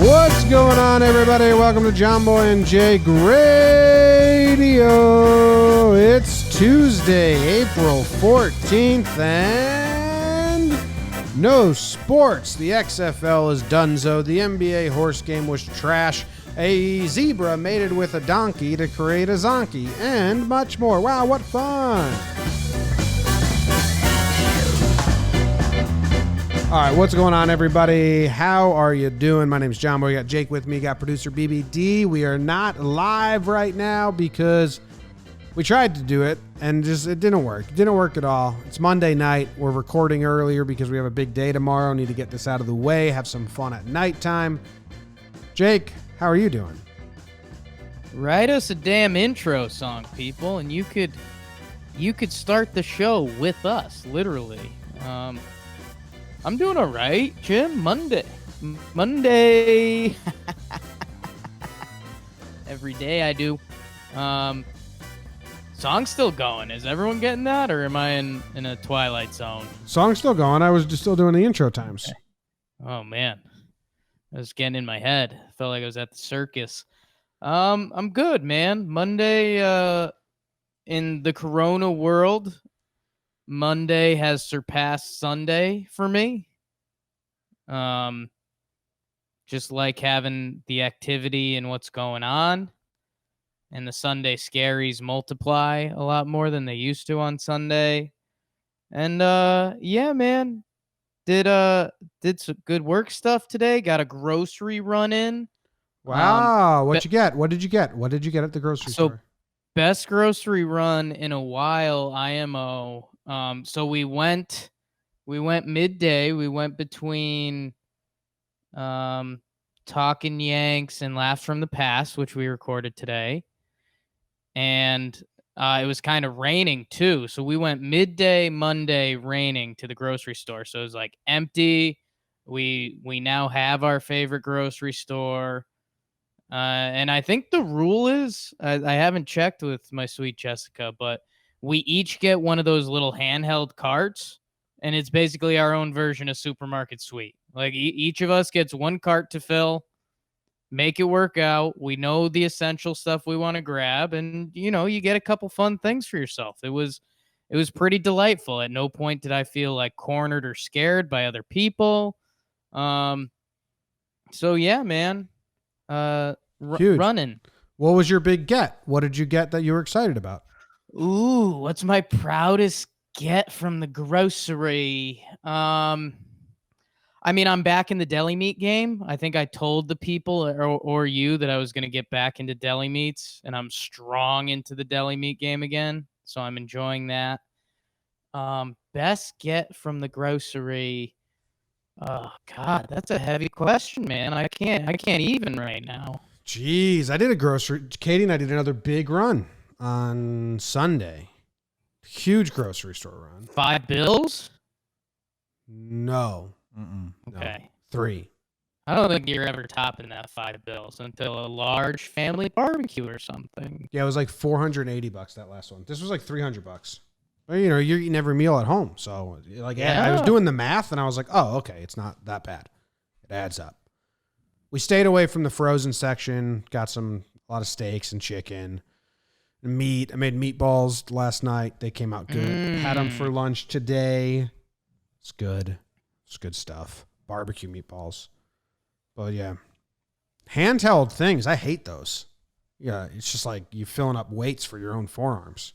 What's going on, everybody? Welcome to Jomboy and Jake Radio. It's Tuesday, April 14th, and no sports. The XFL is donezo. The NBA horse game was trash. A zebra mated with a donkey to create a Zonkey, and much more. Wow, what fun! All right, what's going on, everybody? How are you doing? My name's Jomboy. We got Jake with me. Got producer BBD. We are not live right now because we tried to do it and it didn't work. It didn't work at all. It's Monday night. We're recording earlier because we have a big day tomorrow. Need to get this out of the way. Have some fun at nighttime. Jake, how are you doing? Write us a damn intro song, people, and you could start the show with us, literally. I'm doing all right, Jim. Monday. Every day I do. Song's still going. Is everyone getting that, or am I in a twilight zone? Song's still going. I was just still doing the intro times. Okay. Oh man, I was getting in my head. Felt like I was at the circus. I'm good, man. Monday, in the Corona world, Monday has surpassed Sunday for me. Just like having the activity and what's going on, and the Sunday scaries multiply a lot more than they used to on Sunday. And yeah, man, did some good work stuff today. Got a grocery run in. Wow, what you get? What did you get? What did you get at the grocery store? Best grocery run in a while, IMO. So we went midday. We went between Talking Yanks and Laughs from the Past, which we recorded today. And it was kind of raining too. So we went midday Monday raining to the grocery store. So it was like empty. We now have our favorite grocery store. And I think the rule is, I haven't checked with my sweet Jessica, but we each get one of those little handheld carts, and it's basically our own version of Supermarket Sweet. Like each of us gets one cart to fill, make it work out. We know the essential stuff we want to grab, and you get a couple fun things for yourself. It was pretty delightful. At no point did I feel like cornered or scared by other people. So yeah, man. Huge. Running. What was your big get? What did you get that you were excited about? Ooh, what's my proudest get from the grocery? I mean, I'm back in the deli meat game. I think I told the people or you that I was going to get back into deli meats, and I'm strong into the deli meat game again. So I'm enjoying that. Best get from the grocery. Oh God, that's a heavy question, man. I can't even right now. Jeez, Katie and I did another big run on Sunday. Huge grocery store run. $5? No. Okay. No. 3. I don't think you're ever topping that $5 until a large family barbecue or something. Yeah, it was like $480 that last one. This was like $300. Well, you're eating every meal at home, so I was doing the math and I was like, oh, okay, it's not that bad. It adds up. We stayed away from the frozen section. Got a lot of steaks and chicken, and meat. I made meatballs last night. They came out good. Had them for lunch today. It's good. It's good stuff. Barbecue meatballs. But yeah, handheld things. I hate those. Yeah, it's just like you filling up weights for your own forearms.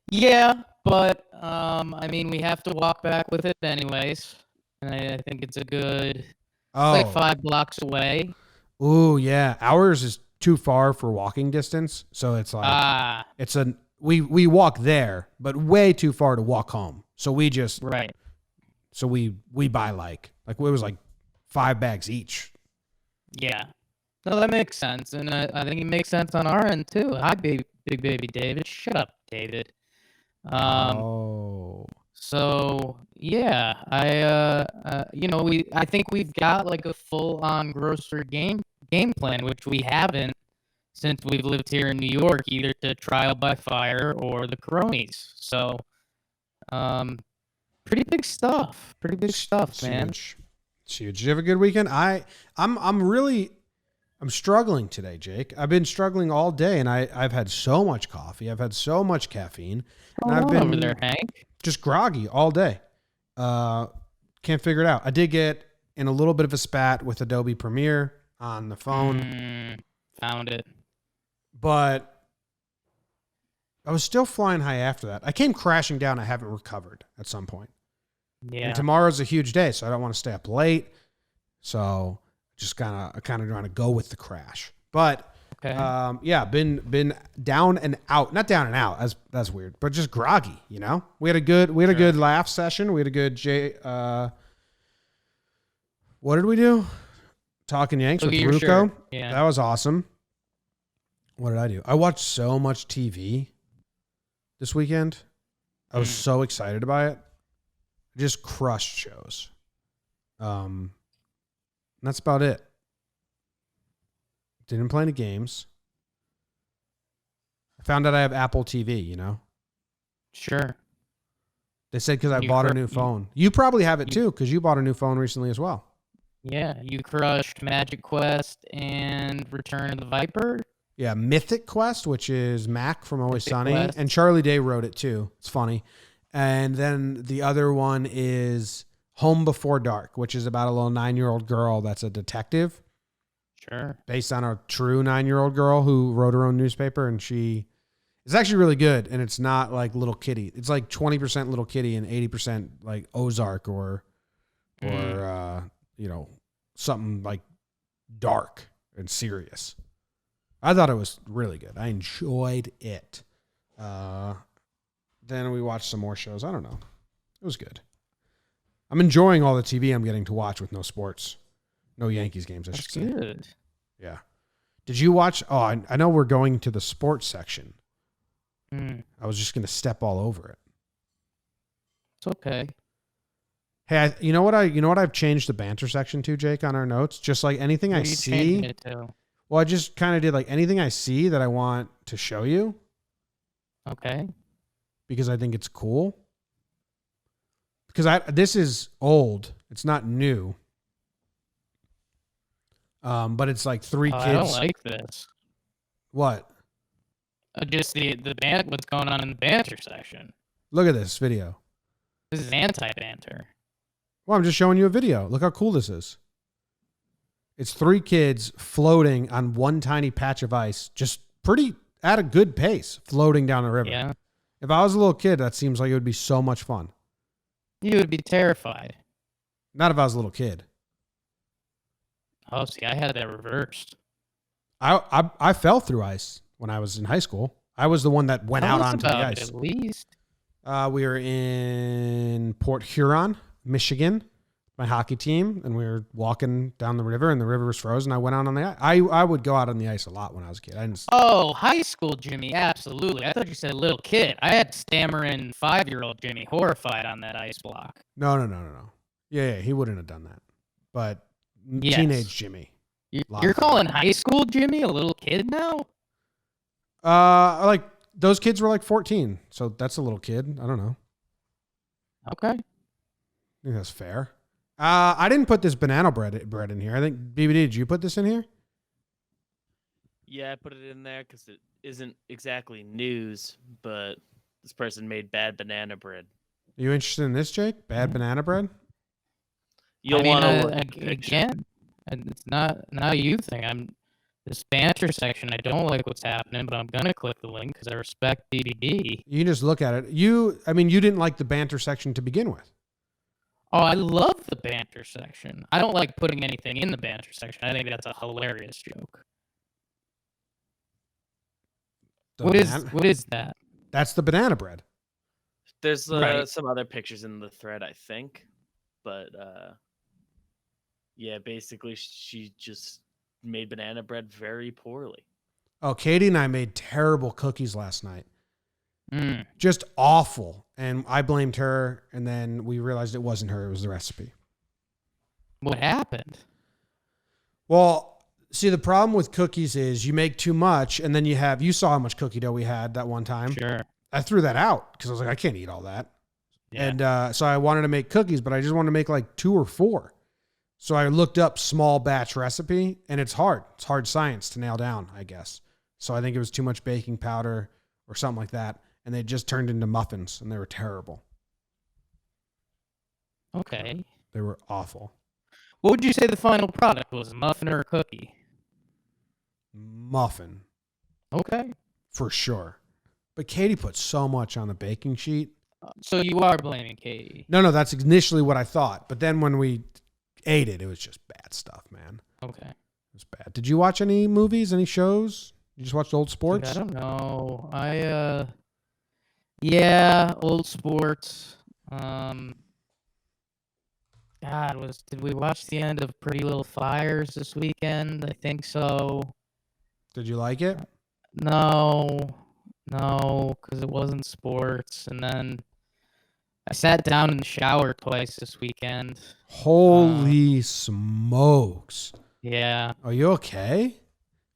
Yeah, but I mean, we have to walk back with it anyways. And I think it's a good. Like 5 blocks away. Ooh, yeah. Ours is too far for walking distance, so it's like we walk there, but way too far to walk home. So we just So we buy like it was like 5 bags each. Yeah. No, that makes sense, and I think it makes sense on our end too. Hi, big baby David. Shut up, David. So yeah, I think we've got like a full-on grocery game plan, which we haven't since we've lived here in New York, either to Trial by Fire or the Cronies. So, pretty big stuff, man. It's huge. Did you have a good weekend? I'm struggling today, Jake. I've been struggling all day, and I've had so much coffee. I've had so much caffeine, and I've been over there, Hank. just groggy all day. Can't figure it out. I did get in a little bit of a spat with Adobe Premiere on the phone. Found it. But I was still flying high after that. I came crashing down. I haven't recovered at some point. Yeah. And tomorrow's a huge day, so I don't want to stay up late. So just kind of trying to go with the crash. But okay. Been down and out. Not down and out. That's weird, but just groggy. You know, we had a good laugh session. We had a good what did we do? Talking Yanks with Ruko. Yeah, that was awesome. What did I do? I watched so much TV this weekend. I was so excited by it. Just crushed shows. That's about it. Didn't play any games. I found out I have Apple TV, you know? Sure. They said because I bought a new phone. You probably have it too because you bought a new phone recently as well. Yeah, you crushed Magic Quest and Return of the Viper. Yeah, Mythic Quest, which is Mac from Always Sunny. Quest. And Charlie Day wrote it too. It's funny. And then the other one is Home Before Dark, which is about a little 9-year-old girl that's a detective. Sure. Based on a true 9-year-old girl who wrote her own newspaper. And it's actually really good. And it's not like Little Kitty. It's like 20% Little Kitty and 80% like Ozark or something like dark and serious. I thought it was really good. I enjoyed it. Then we watched some more shows. I don't know. It was good. I'm enjoying all the TV I'm getting to watch with no sports. No Yankees games, I should say. That's good. Yeah. Did you watch? Oh, I know we're going to the sports section. I was just going to step all over it. It's okay. Hey, you know what I've changed the banter section to, Jake, on our notes? Just like anything I see. It to? Well, I just kind of did like anything I see that I want to show you. Okay. Because I think it's cool. Because this is old. It's not new. But it's like three kids. I don't like this. What? Just the what's going on in the banter section. Look at this video. This is anti-banter. Well, I'm just showing you a video. Look how cool this is. It's three kids floating on one tiny patch of ice, just pretty at a good pace, floating down the river. Yeah. If I was a little kid, that seems like it would be so much fun. You would be terrified. Not if I was a little kid. Oh, see, I had that reversed. I fell through ice when I was in high school. I was the one that went out onto the ice. At least. We were in Port Huron, Michigan, my hockey team, and we were walking down the river, and the river was frozen. I went out on the ice. I would go out on the ice a lot when I was a kid. Oh, high school Jimmy, absolutely. I thought you said little kid. I had stammering 5-year-old Jimmy horrified on that ice block. No. Yeah, he wouldn't have done that. But teenage Jimmy. You're calling high school Jimmy a little kid now? Like those kids were like 14, so that's a little kid. I don't know. Okay. I think that's fair. I didn't put this banana bread in here. I think BBD, did you put this in here? Yeah, I put it in there because it isn't exactly news, but this person made bad banana bread. Are you interested in this, Jake? Bad banana bread? You'll want to again. It's not a you thing. I'm this banter section. I don't like what's happening, but I'm gonna click the link because I respect BBD. You can just look at it. You didn't like the banter section to begin with. Oh, I love the banter section. I don't like putting anything in the banter section. I think that's a hilarious joke. What is that? That's the banana bread. There's some other pictures in the thread, I think, but yeah, basically she just made banana bread very poorly. Oh, Katie and I made terrible cookies last night. Just awful. And I blamed her, and then we realized it wasn't her, it was the recipe. What happened? Well, see, the problem with cookies is you make too much, and then you saw how much cookie dough we had that one time. Sure. I threw that out because I was like, I can't eat all that. Yeah. And so I wanted to make cookies, but I just wanted to make like 2 or 4. So I looked up small batch recipe, and it's hard. It's hard science to nail down, I guess. So I think it was too much baking powder or something like that, and they just turned into muffins, and they were terrible. Okay. They were awful. What would you say the final product was? A muffin or a cookie? Muffin, Okay. for sure. But Katie put so much on the baking sheet. So you are blaming Katie. No, that's initially what I thought. But then when we ate it, it was just bad stuff, man. Okay. It was bad. Did you watch any movies, any shows? You just watched old sports? Dude, I don't know. Yeah, old sports. Did we watch the end of Pretty Little Fires this weekend? I think so. Did you like it? No, because it wasn't sports. And then I sat down in the shower twice this weekend. Holy smokes. Yeah. Are you okay?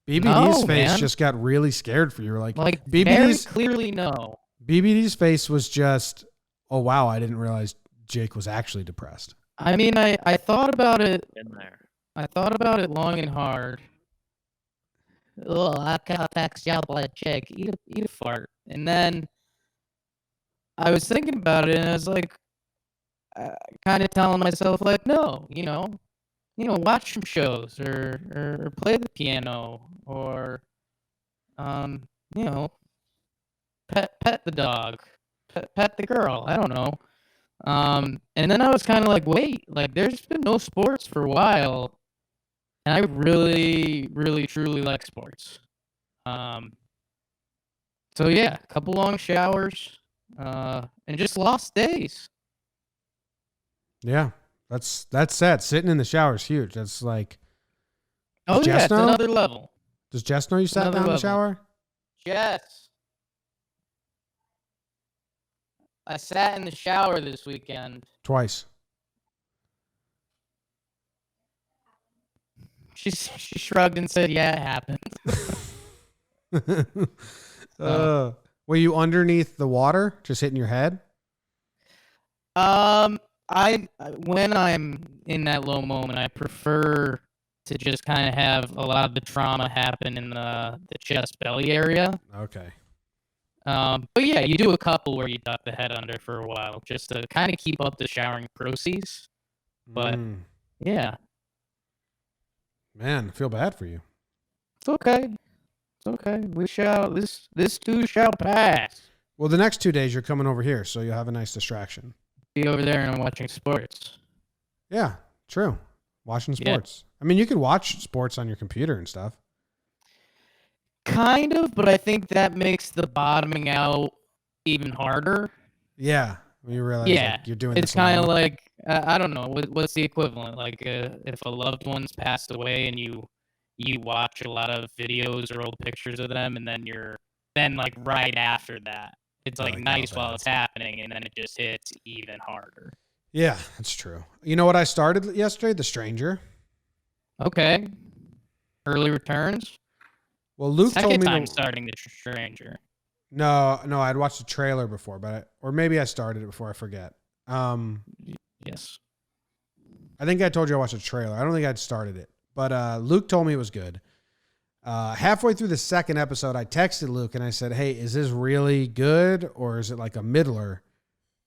BBD's No, face man. just got really scared for you. Like very BBD's clearly no. BBD's face was just, oh wow, I didn't realize Jake was actually depressed. I mean, I thought about it. In there. I thought about it long and hard. Oh, I can't text y'all blood chick. Eat a fart. And then I was thinking about it, and I was like, kind of telling myself, like, no, watch some shows or play the piano or, pet the dog, pet the girl. I don't know. And then I was kind of like, wait, like, there's been no sports for a while. And I really, really, truly like sports. So yeah, a couple long showers, and just lost days. Yeah, that's sad. Sitting in the shower is huge. That's like, Oh Does yeah, Jess it's know? another level. does Jess know you sat Another down in the level. shower? Yes. I sat in the shower this weekend. Twice. She shrugged and said, "Yeah, it happened." Were you underneath the water, just hitting your head? When I'm in that low moment, I prefer to just kind of have a lot of the trauma happen in the chest belly area. Okay. But yeah, you do a couple where you duck the head under for a while just to kind of keep up the showering process. But yeah, Man, I feel bad for you. it's okay. It's okay. This too shall pass. Well, the next 2 days you're coming over here, so you'll have a nice distraction. Be over there and I'm watching sports. Yeah, true. Watching Yeah. sports. I mean, you could watch sports on your computer and stuff. Kind of, but I think that makes the bottoming out even harder. Yeah. When you realize Yeah, like, you're doing it's this kind of alone. like, I don't know, what's the equivalent? Like if a loved one's passed away and you watch a lot of videos or old pictures of them, and then like right after that, it's like Like, nice oh, while bad. it's happening, and then it just hits even harder. Yeah, that's true. You know what I started yesterday? The Stranger. Okay. Early returns. Well, Luke told Second me time to, starting the Stranger. No, I'd watched the trailer before, or maybe I started it before. I forget. Yes. I think I told you I watched a trailer. I don't think I'd started it, but Luke told me it was good. Halfway through the second episode, I texted Luke and I said, "Hey, is this really good or is it like a middler?"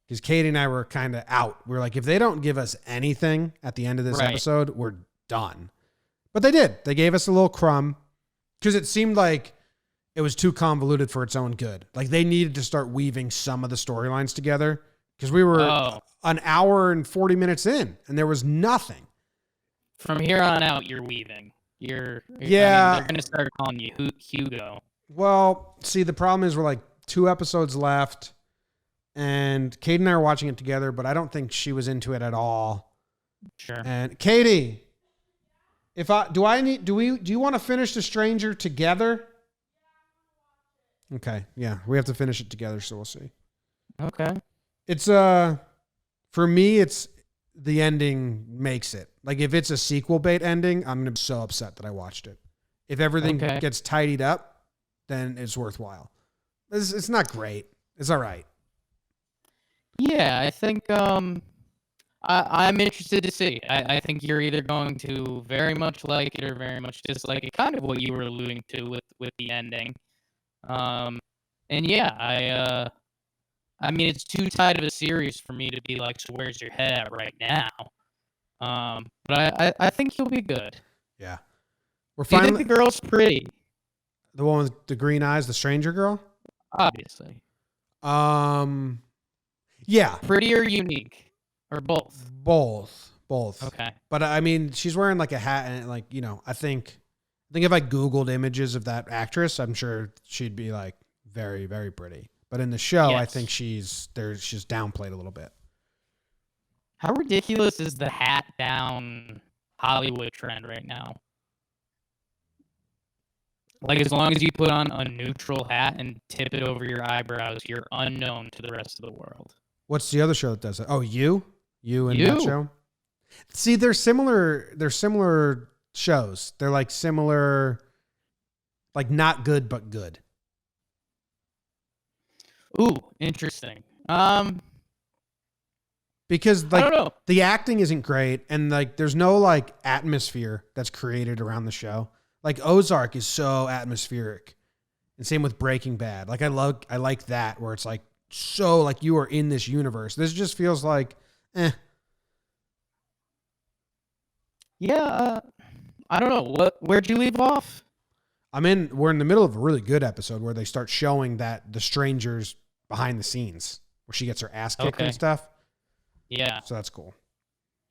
Because Katie and I were kind of out. We were like, if they don't give us anything at the end of this Right. episode, we're done. But they did. They gave us a little crumb because it seemed like it was too convoluted for its own good. Like they needed to start weaving some of the storylines together because we were an hour and 40 minutes in and there was nothing. From here on out, you're weaving. They're gonna start calling you Hugo. Well, see, the problem is we're like 2 episodes left and Katie and I are watching it together, but I don't think she was into it at all. Sure. And Katie, do you want to finish The Stranger together? Okay. Yeah. We have to finish it together. So we'll see. Okay. It's, for me, it's the ending makes it. Like if it's a sequel bait ending, I'm going to be so upset that I watched it. If everything gets tidied up, then it's worthwhile. It's not great. It's all right. Yeah, I think I'm interested to see. I think you're either going to very much like it or very much dislike it. Kind of what you were alluding to with the ending. And yeah, I mean, it's too tight of a series for me to be like, so where's your head at right now? But I think he'll be good. Yeah. We're Do you finally think the girl's pretty? the one with the green eyes, the stranger girl. Obviously. Yeah, Pretty or unique? Or both? both. Okay. But I mean, she's wearing like a hat, and like I think if I Googled images of that actress, I'm sure she'd be like very, very pretty. But in the show, I Yes. think she's downplayed a little bit. How ridiculous is the hat down Hollywood trend right now? Like, as long as you put on a neutral hat and tip it over your eyebrows, you're unknown to the rest of the world. What's the other show that does that? Oh, you in that You. show. See, they're similar. They're similar shows. They're like similar, like not good but good. Ooh, interesting. Because I like don't know. the acting isn't great, and like there's no like atmosphere that's created around the show. Like Ozark is so atmospheric, and same with Breaking Bad. Like I like that where it's like so like you are in this universe. This just feels like, Yeah, I don't know. Where'd you leave off? We're in the middle of a really good episode where they start showing that the strangers behind the scenes where she gets her ass kicked Okay. and stuff. Yeah. So that's cool.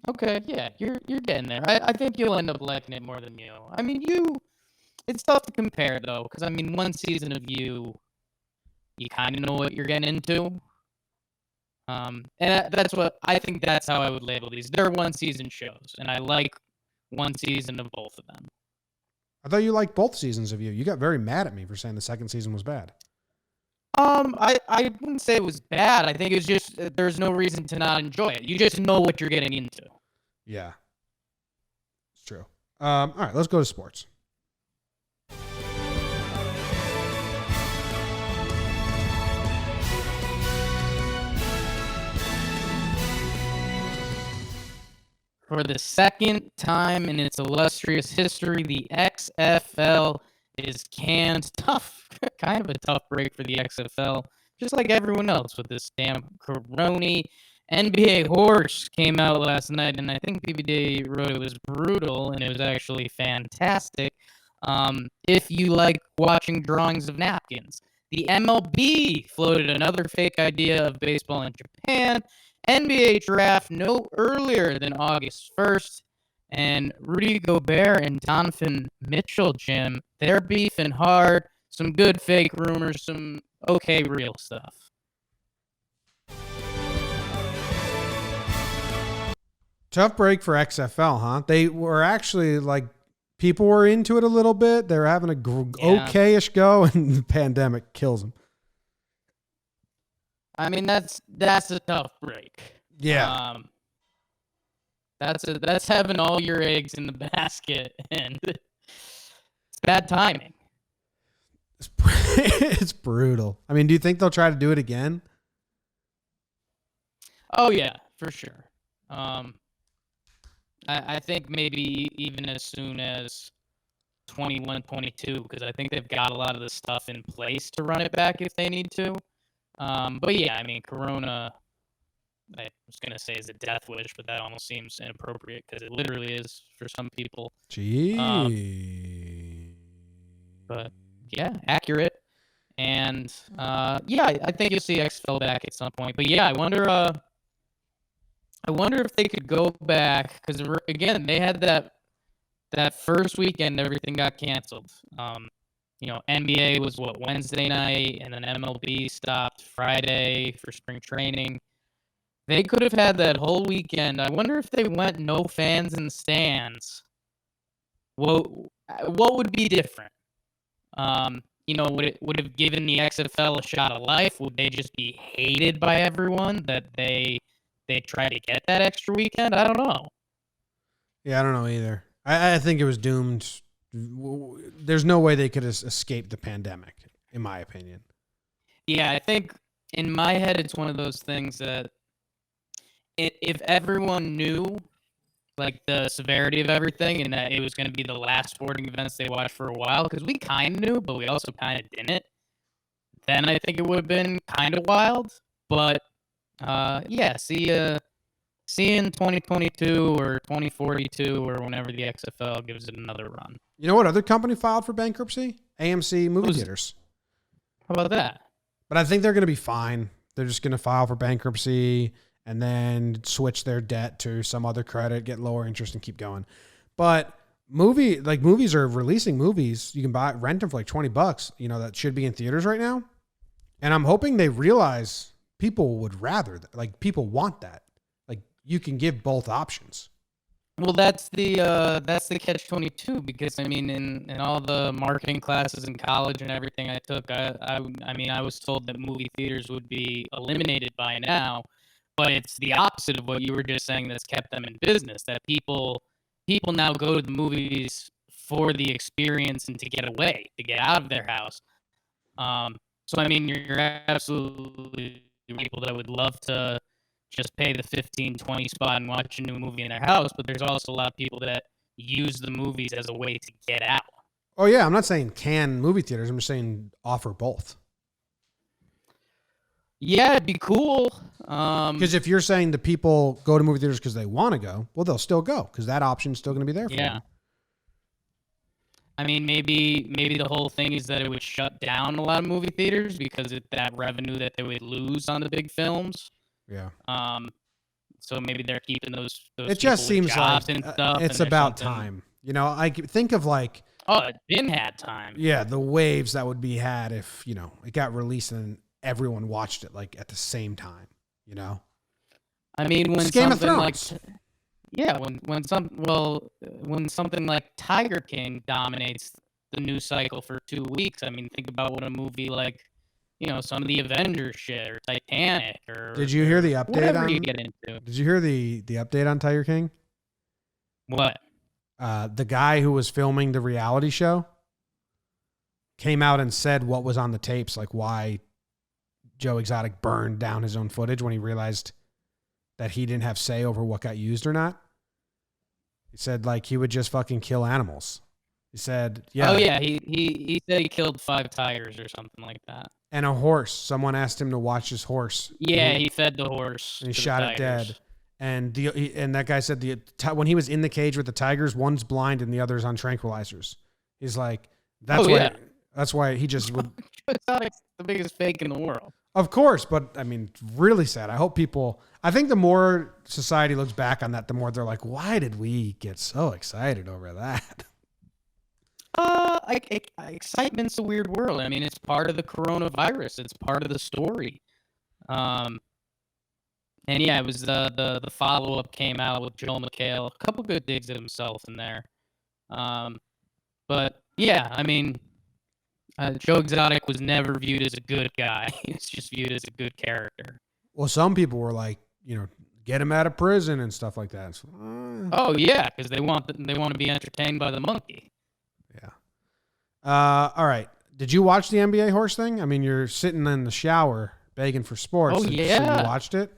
Okay, yeah, you're getting there. I think you'll end up liking it more than you. I mean, it's tough to compare though, because I mean, one season of you kind of know what you're getting into. And that's what I think. That's how I would label these. They're one season shows, and I like one season of both of them. I thought you liked both seasons of you. You got very mad at me for saying the second season was bad. I wouldn't say it was bad. I think it's just there's no reason to not enjoy it. You just know what you're getting into. Yeah. It's true. All right, let's go to sports. For the second time in its illustrious history, the XFL is canned. Tough, kind of a tough break for the XFL, just like everyone else with this damn corona. NBA Horse came out last night, and I think BBD wrote it was brutal, and it was actually fantastic. If you like watching drawings of napkins, the MLB floated another fake idea of baseball in Japan. NBA draft no earlier than August 1st. And Rudy Gobert and Donovan Mitchell, Jim, they're beefing hard. Some good fake rumors, some okay real stuff. Tough break for XFL, huh? They were actually like, people were into it a little bit. They were having a okayish go, and the pandemic kills them. I mean, that's a tough break. Yeah. That's having all your eggs in the basket, and it's bad timing. It's brutal. I mean, do you think they'll try to do it again? Oh yeah, for sure. I think maybe even as soon as 21, 22, because I think they've got a lot of the stuff in place to run it back if they need to. But yeah, I mean, Corona, I was going to say is a death wish, but that almost seems inappropriate because it literally is for some people. Gee. But yeah, accurate. And yeah, I think you'll see XFL back at some point. But yeah, I wonder if they could go back because again, they had that first weekend, everything got canceled. NBA was Wednesday night, and then MLB stopped Friday for spring training. They could have had that whole weekend. I wonder if they went no fans in the stands. What would be different? Would it have given the XFL a shot of life? Would they just be hated by everyone that they try to get that extra weekend? I don't know. Yeah, I don't know either. I think it was doomed. There's no way they could escape the pandemic, in my opinion. Yeah, I think in my head it's one of those things that if everyone knew like the severity of everything and that it was going to be the last sporting events they watched for a while, because we kind of knew, but we also kind of didn't, then I think it would have been kind of wild. But yeah, see you in 2022 or 2042 or whenever the XFL gives it another run. You know what other company filed for bankruptcy? AMC movie Who's- theaters. How about that? But I think they're going to be fine. They're just going to file for bankruptcy and then switch their debt to some other credit, get lower interest, and keep going. But movies are releasing movies. You can rent them for like $20. You know, that should be in theaters right now. And I'm hoping they realize people would rather, like people want that. Like you can give both options. Well, that's the catch-22, because I mean, in all the marketing classes in college and everything I took, I mean, I was told that movie theaters would be eliminated by now, but it's the opposite of what you were just saying that's kept them in business. That people now go to the movies for the experience and to get away, to get out of their house. So I mean, you're absolutely people that would love to just pay the 15-20 spot and watch a new movie in their house, but there's also a lot of people that use the movies as a way to get out. Oh yeah, I'm not saying can movie theaters. I'm just saying offer both. Yeah, it'd be cool. Because if you're saying the people go to movie theaters because they want to go, well, they'll still go because that option's still going to be there for them. I mean, maybe the whole thing is that it would shut down a lot of movie theaters because of that revenue that they would lose on the big films. Yeah. So maybe they're keeping those it just seems like and stuff, it's about time. You know, I think of like, oh, it been had time. Yeah, the waves that would be had if, you know, it got released and everyone watched it like at the same time, you know? I mean, when Game of something like Thrones. when something like Tiger King dominates the news cycle for 2 weeks, I mean, think about what a movie like, you know, some of the Avengers shit or Titanic or Did you hear the update whatever on you get into? Did you hear the update on Tiger King? What? The guy who was filming the reality show came out and said what was on the tapes, like why Joe Exotic burned down his own footage when he realized that he didn't have say over what got used or not. He said like he would just fucking kill animals. He said, yeah. Oh yeah, he said he killed 5 tigers or something like that. And a horse. Someone asked him to watch his horse. Yeah, he fed the horse. And he shot it dead. And that guy said when he was in the cage with the tigers, one's blind and the other's on tranquilizers. He's like, that's why he just would. Exotic's the biggest fake in the world. Of course, but I mean, really sad. I think the more society looks back on that, the more they're like, why did we get so excited over that? Excitement's a weird world. I mean, it's part of the coronavirus. It's part of the story. And yeah, it was the follow-up came out with Joel McHale. A couple good digs at himself in there. But yeah, I mean, Joe Exotic was never viewed as a good guy. He was just viewed as a good character. Well, some people were like, you know, get him out of prison and stuff like that. So, Oh yeah, because they want to be entertained by the monkey. Yeah. All right. Did you watch the NBA horse thing? I mean, you're sitting in the shower begging for sports. Oh, So yeah. you watched it?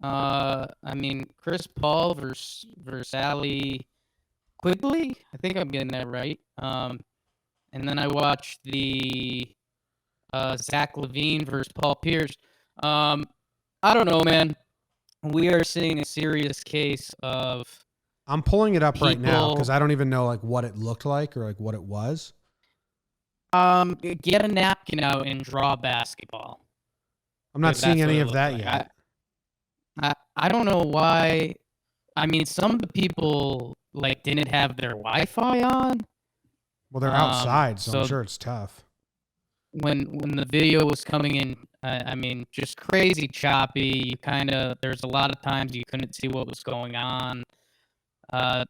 I mean, Chris Paul versus Ali Quigley. I think I'm getting that right. And then I watched the Zach LaVine versus Paul Pierce. I don't know, man. We are seeing a serious case of. I'm pulling it up right now because I don't even know like what it looked like or like what it was. Get a napkin out and draw basketball. I'm not seeing any of that yet. I don't know why. I mean, some of the people like didn't have their Wi-Fi on. Well, they're outside, so I'm sure it's tough. When the video was coming in, I mean, just crazy choppy. There's a lot of times you couldn't see what was going on. And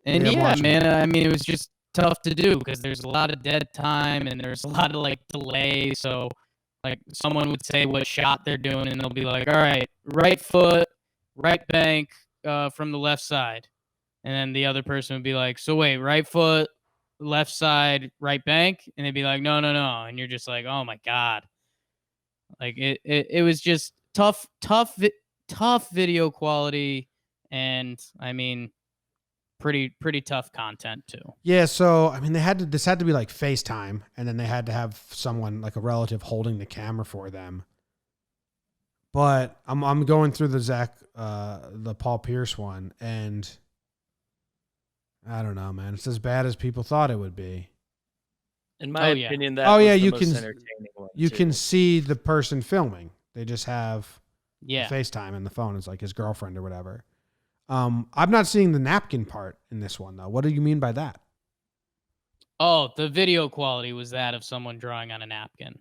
yeah, man, I mean, it was just tough to do because there's a lot of dead time and there's a lot of like delay. So like someone would say what shot they're doing and they'll be like, all right, right foot, right bank from the left side. And then the other person would be like, so wait, right foot, left side, right bank. And they'd be like, no. And you're just like, oh my God. Like it was just tough tough video quality, and I mean, pretty tough content too. Yeah, so I mean, this had to be like FaceTime, and then they had to have someone like a relative holding the camera for them. But I'm going through the Paul Pierce one, and I don't know, man. It's as bad as people thought it would be. In my opinion, that you the can most entertaining one, you too. can see the person filming. They just have Yeah. FaceTime and the phone is like his girlfriend or whatever. I'm not seeing the napkin part in this one though. What do you mean by that? Oh, the video quality was that of someone drawing on a napkin.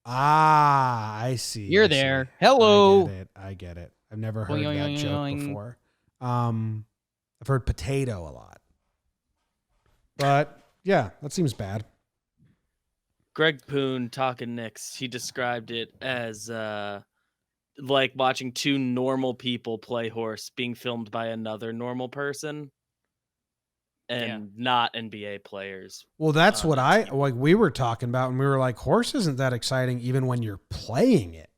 Ah, I see. You're there. Hello. I get it. I've never heard that joke before. I've heard potato a lot. But yeah, that seems bad. Greg Poon, talking Knicks, he described it as like watching two normal people play horse being filmed by another normal person and not NBA players. Well, that's what we were talking about, and we were like, horse isn't that exciting even when you're playing it.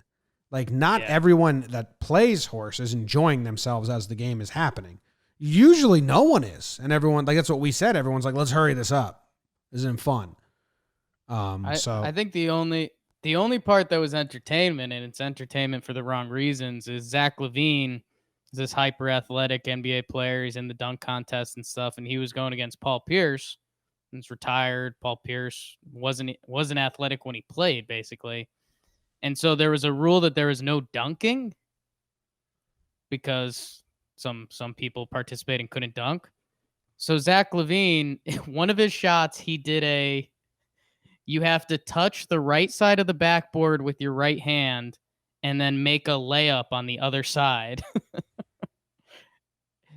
Like, not everyone that plays horse is enjoying themselves as the game is happening. Usually no one is. And everyone, like, that's what we said. Everyone's like, let's hurry this up. This isn't fun. I think the only part that was entertainment, and it's entertainment for the wrong reasons, is Zach LaVine, this hyper athletic NBA player. He's in the dunk contest and stuff, and he was going against Paul Pierce. He's retired. Paul Pierce wasn't athletic when he played, basically. And so there was a rule that there was no dunking because some people participating couldn't dunk. So Zach LaVine, one of his shots, he did you have to touch the right side of the backboard with your right hand and then make a layup on the other side.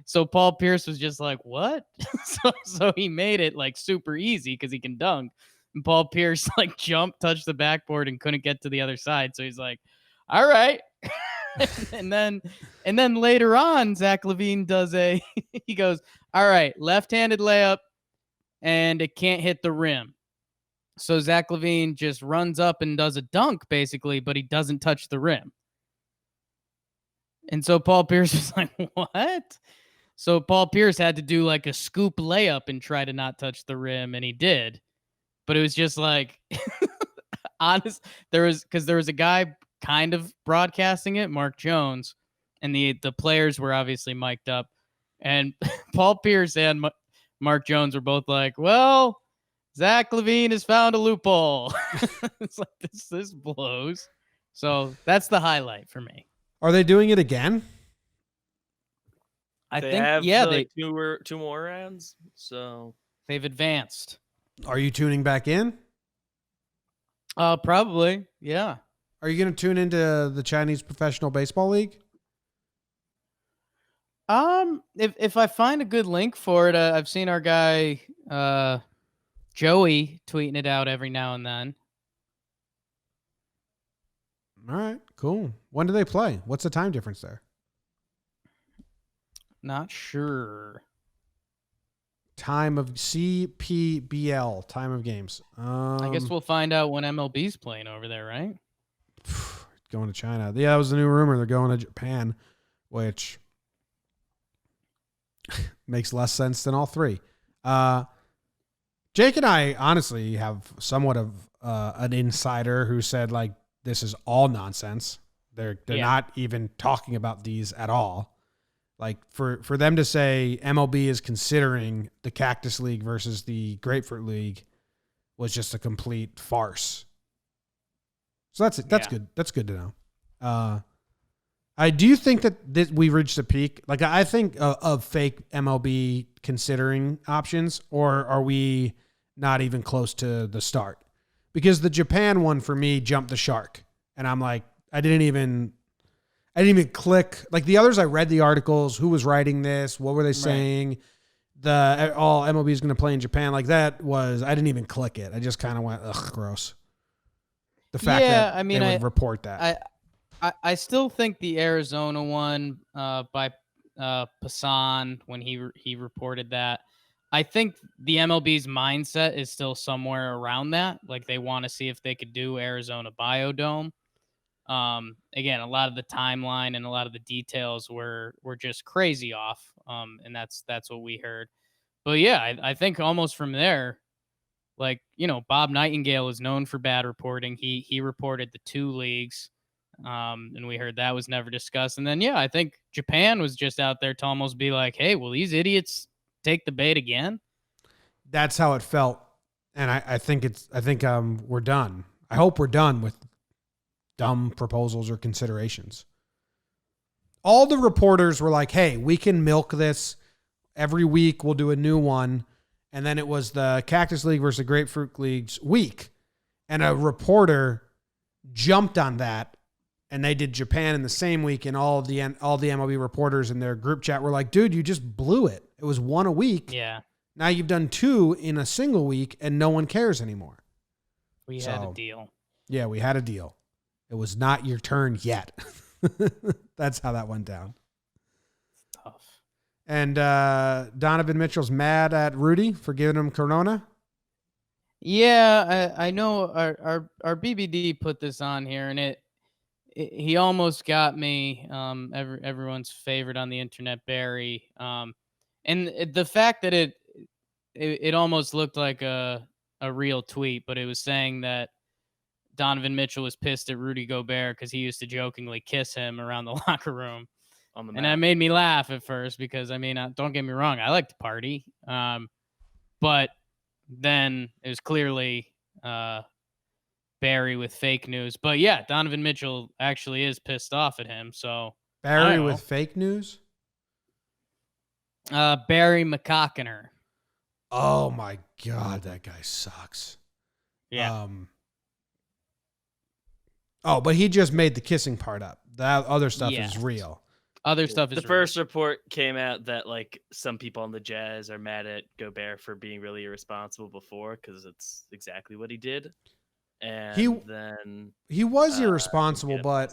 So Paul Pierce was just like, what? so he made it like super easy because he can dunk. And Paul Pierce like jumped, touched the backboard, and couldn't get to the other side. So he's like, all right. and then later on, Zach LaVine does he goes, all right, left-handed layup, and it can't hit the rim. So Zach LaVine just runs up and does a dunk, basically, but he doesn't touch the rim. And so Paul Pierce was like, what? So Paul Pierce had to do like a scoop layup and try to not touch the rim, and he did. But it was just like, honest, there was a guy kind of broadcasting it, Mark Jones, and the players were obviously mic'd up. And Paul Pierce and Mark Jones were both like, well, Zach LaVine has found a loophole. It's like, this blows. So that's the highlight for me. Are they doing it again? I think, they two more rounds. So they've advanced. Are you tuning back in? Probably. Yeah. Are you going to tune into the Chinese Professional Baseball League? If I find a good link for it, I've seen our guy, Joey, tweeting it out every now and then. All right, cool. When do they play? What's the time difference there? Not sure. Time of CPBL, time of games. I guess we'll find out when MLB's playing over there, right? Going to China. Yeah, that was the new rumor. They're going to Japan, which makes less sense than all three. Jake and I honestly have somewhat of an insider who said, like, this is all nonsense. They're not even talking about these at all. Like, for them to say MLB is considering the Cactus League versus the Grapefruit League was just a complete farce. So that's good. That's good to know. I do think that we've reached a peak. Like, I think of fake MLB considering options, or are we not even close to the start? Because the Japan one for me jumped the shark, and I'm like, I didn't even click. Like, the others, I read the articles, who was writing this, what were they saying, all MLB is going to play in Japan. Like, that was, I didn't even click it. I just kind of went, ugh, gross. The fact that they would report that. I still think the Arizona one by Passan, when he reported that, I think the MLB's mindset is still somewhere around that. Like, they want to see if they could do Arizona Biodome. Again, a lot of the timeline and a lot of the details were just crazy off. And that's what we heard. But yeah, I think almost from there, like, Bob Nightingale is known for bad reporting. He reported the 2 leagues. And we heard that was never discussed. And then, yeah, I think Japan was just out there to almost be like, hey, will these idiots take the bait again? That's how it felt. And I think we're done. I hope we're done with dumb proposals or considerations. All the reporters were like, hey, we can milk this. Every week we'll do a new one. And then it was the Cactus League versus the Grapefruit League's week. And a reporter jumped on that. And they did Japan in the same week. And all the MLB reporters in their group chat were like, dude, you just blew it. It was 1 a week. Yeah. Now you've done 2 in a single week and no one cares anymore. We had a deal. Yeah, we had a deal. It was not your turn yet. That's how that went down. It's tough. And Donovan Mitchell's mad at Rudy for giving him Corona. Yeah, I know our BBD put this on here, and he almost got me. Everyone's favorite on the internet, Barry. And the fact that it almost looked like a real tweet, but it was saying that Donovan Mitchell was pissed at Rudy Gobert because he used to jokingly kiss him around the locker room. And that made me laugh at first because, I mean, don't get me wrong, I like to party. But then it was clearly Barry with fake news. But yeah, Donovan Mitchell actually is pissed off at him. So Barry with fake news? Barry McCockiner. Oh my God, that guy sucks. Yeah. But he just made the kissing part up. That other stuff is real. Other stuff is the first report came out that like some people on the Jazz are mad at Gobert for being really irresponsible before because it's exactly what he did. And he was irresponsible, but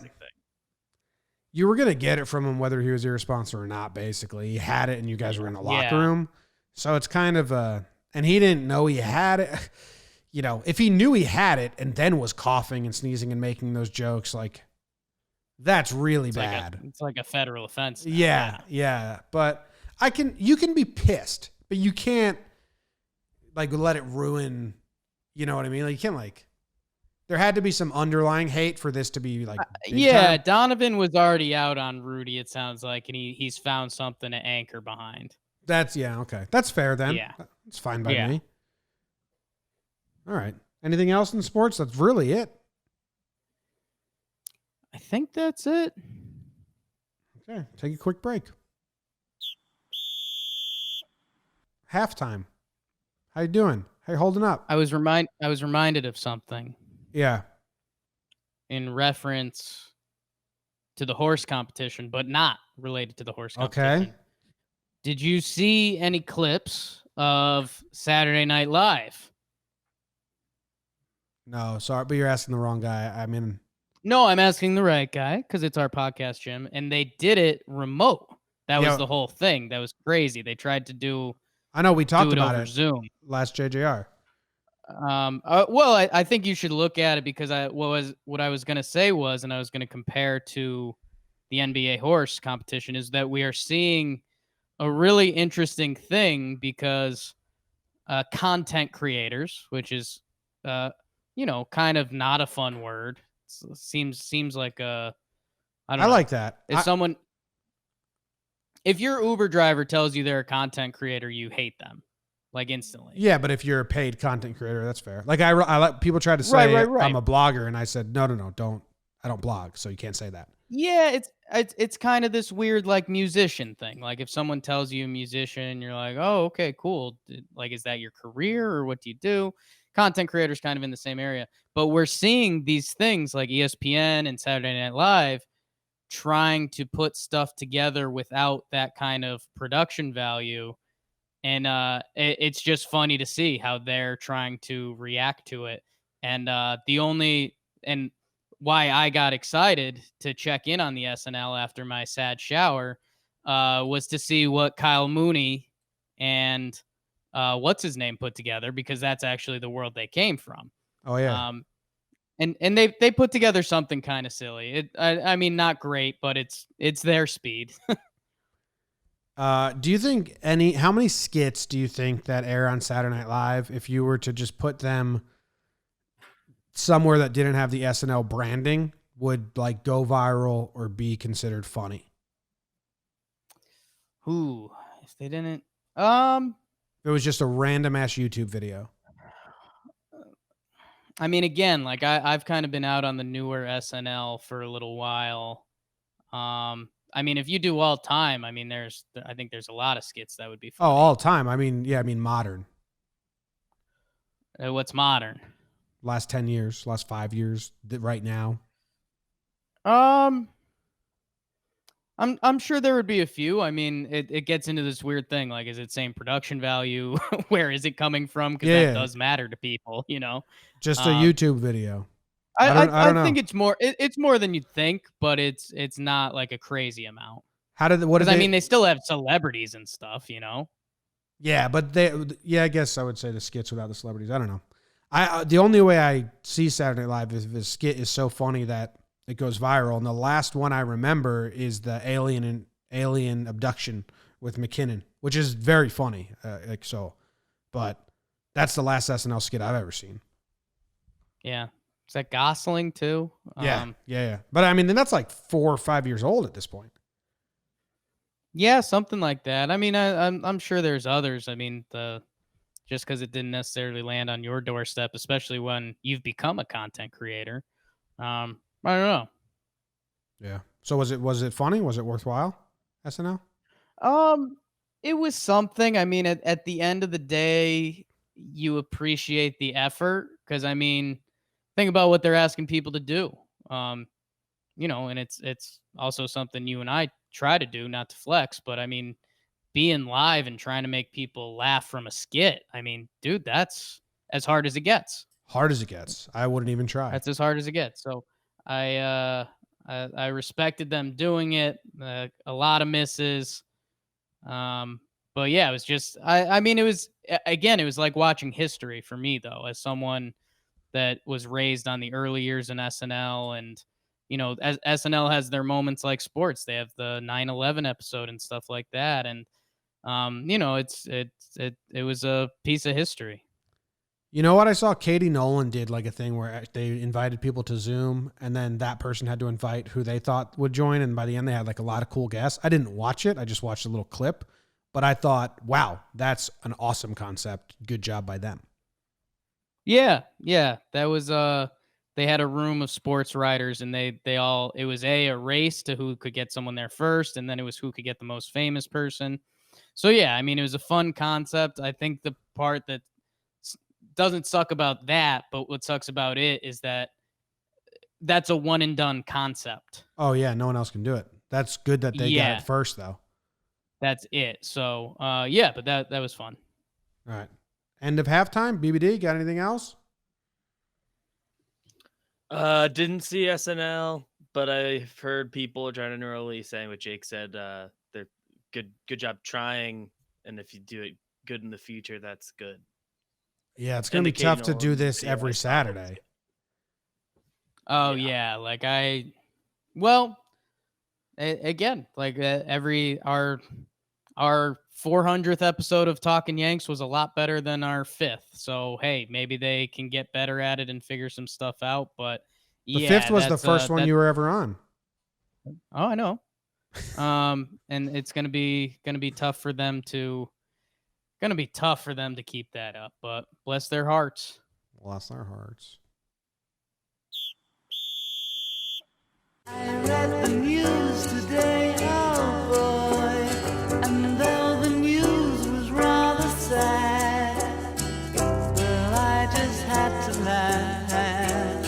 you were gonna get it from him whether he was irresponsible or not. Basically, he had it, and you guys were in the locker room, so it's kind of and he didn't know he had it. You know, if he knew he had it and then was coughing and sneezing and making those jokes, like. That's really bad. It's like a federal offense. Yeah. But you can be pissed, but you can't like let it ruin, you know what I mean? Like you can't there had to be some underlying hate for this to be like. Yeah. Time. Donovan was already out on Rudy, it sounds like, and he's found something to anchor behind. Okay. That's fair then. Yeah. It's fine by me. All right. Anything else in sports? That's really it. I think that's it. Okay, take a quick break. Halftime. How you doing? How you holding up? I was reminded of something. Yeah. In reference to the horse competition, but not related to the horse competition. Okay. Did you see any clips of Saturday Night Live? No, sorry, but you're asking the wrong guy. I mean. No, I'm asking the right guy because it's our podcast, Jim, and they did it remote. That was the whole thing. That was crazy. They tried to do. I know we talked about over it. Zoom Last JJR. Well, I think you should look at it because what I was going to say was, and I was going to compare to the NBA horse competition, is that we are seeing a really interesting thing because content creators, which is kind of not a fun word. Seems like I don't know. Like that. If your Uber driver tells you they're a content creator, you hate them, like instantly. Yeah, but if you're a paid content creator, that's fair. Like I let people try to say right. I'm a blogger, and I said no, I don't blog, so you can't say that. Yeah, it's kind of this weird like musician thing. Like if someone tells you a musician, you're like, oh, okay, cool. Like, is that your career or what do you do? Content creators kind of in the same area, but we're seeing these things like ESPN and Saturday Night Live trying to put stuff together without that kind of production value. And it's just funny to see how they're trying to react to it. And why I got excited to check in on the SNL after my sad shower was to see what Kyle Mooney and what's his name put together, because that's actually the world they came from. Oh yeah. And they put together something kind of silly. I mean, not great, but it's their speed. Do you think how many skits do you think that air on Saturday Night Live, if you were to just put them somewhere that didn't have the SNL branding, would like go viral or be considered funny? Ooh, if they didn't, It was just a random ass YouTube video. I mean, again, like I've kind of been out on the newer SNL for a little while. I mean, if you do all time, I mean, I think there's a lot of skits that would be Oh, funny. all time. I mean, yeah, I mean modern. What's modern? Last 10 years, last 5 years, right now. I'm sure there would be a few. I mean, it gets into this weird thing. Like, is it same production value? Where is it coming from? Because that does matter to people, you know. Just a YouTube video. I think it's more. It's more than you'd think, but it's not like a crazy amount. I mean, they still have celebrities and stuff, you know. Yeah, but I guess I would say the skits without the celebrities. I don't know. The only way I see Saturday Night Live is if the skit is so funny that it goes viral. And the last one I remember is the alien abduction with McKinnon, which is very funny. But that's the last SNL skit I've ever seen. Yeah. Is that Gosling too? Yeah. But I mean, then that's like 4 or 5 years old at this point. Yeah, something like that. I mean, I'm sure there's others. I mean, just because it didn't necessarily land on your doorstep, especially when you've become a content creator. I don't know. Yeah. So was it funny? Was it worthwhile? SNL? It was something. I mean, at the end of the day, you appreciate the effort because I mean, think about what they're asking people to do. You know, and it's also something you and I try to do, not to flex, but I mean, being live and trying to make people laugh from a skit. I mean, dude, that's as hard as it gets. Hard as it gets. I wouldn't even try. That's as hard as it gets. So I respected them doing it. A lot of misses. But yeah, it was just, I mean, it was like watching history for me though, as someone that was raised on the early years in SNL. And, you know, as SNL has their moments like sports, they have the 9/11 episode and stuff like that. And, you know, it was a piece of history. You know what? I saw Katie Nolan did like a thing where they invited people to Zoom and then that person had to invite who they thought would join. And by the end, they had like a lot of cool guests. I didn't watch it. I just watched a little clip, but I thought, wow, that's an awesome concept. Good job by them. Yeah. That was, they had a room of sports writers and it was a race to who could get someone there first. And then it was who could get the most famous person. So yeah, I mean, it was a fun concept. I think the part that doesn't suck about that, but what sucks about it is that that's a one and done concept. Oh yeah. No one else can do it. That's good that they got it first though. That's it. So, yeah, but that was fun. All right. End of halftime. BBD, got anything else? Didn't see SNL, but I've heard people generally saying what Jake said. They're good job trying, and if you do it good in the future, that's good. Yeah, it's gonna be tough to do this every Saturday. Oh yeah, like again, like our 400th episode of Talking Yanks was a lot better than our 5th. So, hey, maybe they can get better at it and figure some stuff out. But the 5th was the first one you were ever on. Oh, I know. And it's gonna be tough for them to keep that up. But bless their hearts. Bless their hearts. I read the news today, oh boy, and though the news was rather sad, well, I just had to laugh.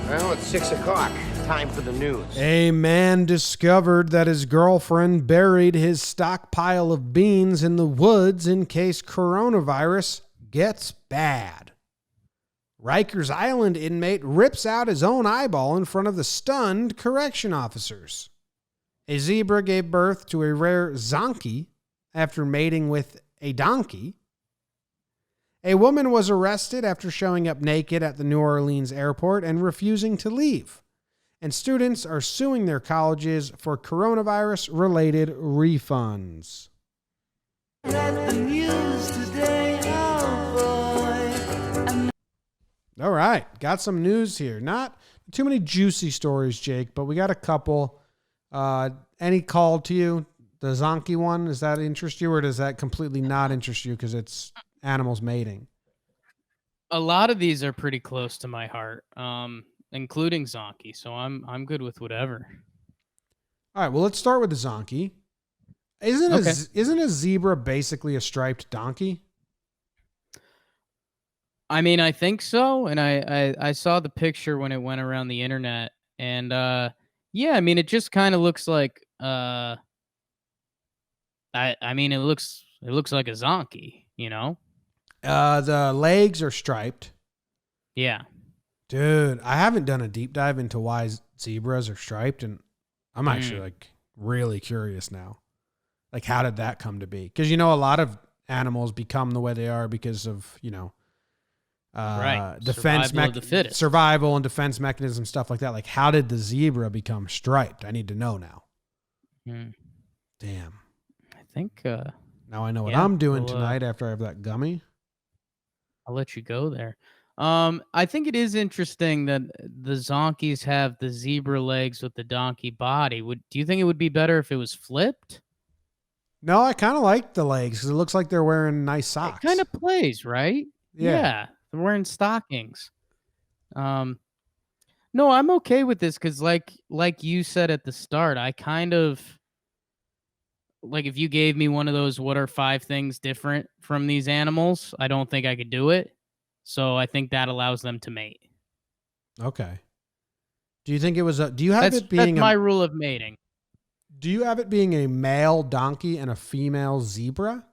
Well, it's 6 o'clock. Time for the news. A man discovered that his girlfriend buried his stockpile of beans in the woods in case coronavirus gets bad. Rikers Island inmate rips out his own eyeball in front of the stunned correction officers. A zebra gave birth to a rare Zonkey after mating with a donkey. A woman was arrested after showing up naked at the New Orleans airport and refusing to leave. And students are suing their colleges for coronavirus-related refunds. Read the news today, oh boy. All right, got some news here. Not too many juicy stories, Jake, but we got a couple. Any call to you? The Zonkey one, does that interest you, or does that completely not interest you because it's animals mating? A lot of these are pretty close to my heart, including Zonkey. So I'm good with whatever. All right, well, let's start with the Zonkey. Isn't a zebra basically a striped donkey? I mean, I think so, and I saw the picture when it went around the internet, and yeah, I mean, it just kind of looks like I mean, it looks like a Zonkey, you know? The legs are striped. Yeah. Dude, I haven't done a deep dive into why zebras are striped, and I'm actually like really curious now. Like, how did that come to be? Because, you know, a lot of animals become the way they are because of, you know, Right. defense Survival of the fittest. survival and defense mechanism, stuff like that. Like, how did the zebra become striped? I need to know now. Damn. I think Now I know what Yeah, I'm doing well, tonight after I have that gummy. I'll let you go there. I think it is interesting that the Zonkies have the zebra legs with the donkey body. Do you think it would be better if it was flipped? No, I kind of like the legs because it looks like they're wearing nice socks. It kind of plays, right? Yeah. They're wearing stockings. No, I'm okay with this because, like you said at the start, I kind of like if you gave me one of those, what are 5 things different from these animals? I don't think I could do it. So I think that allows them to mate. Okay. Do you think it was do you have That's it being my rule of mating. do you have it being a male donkey and a female zebra?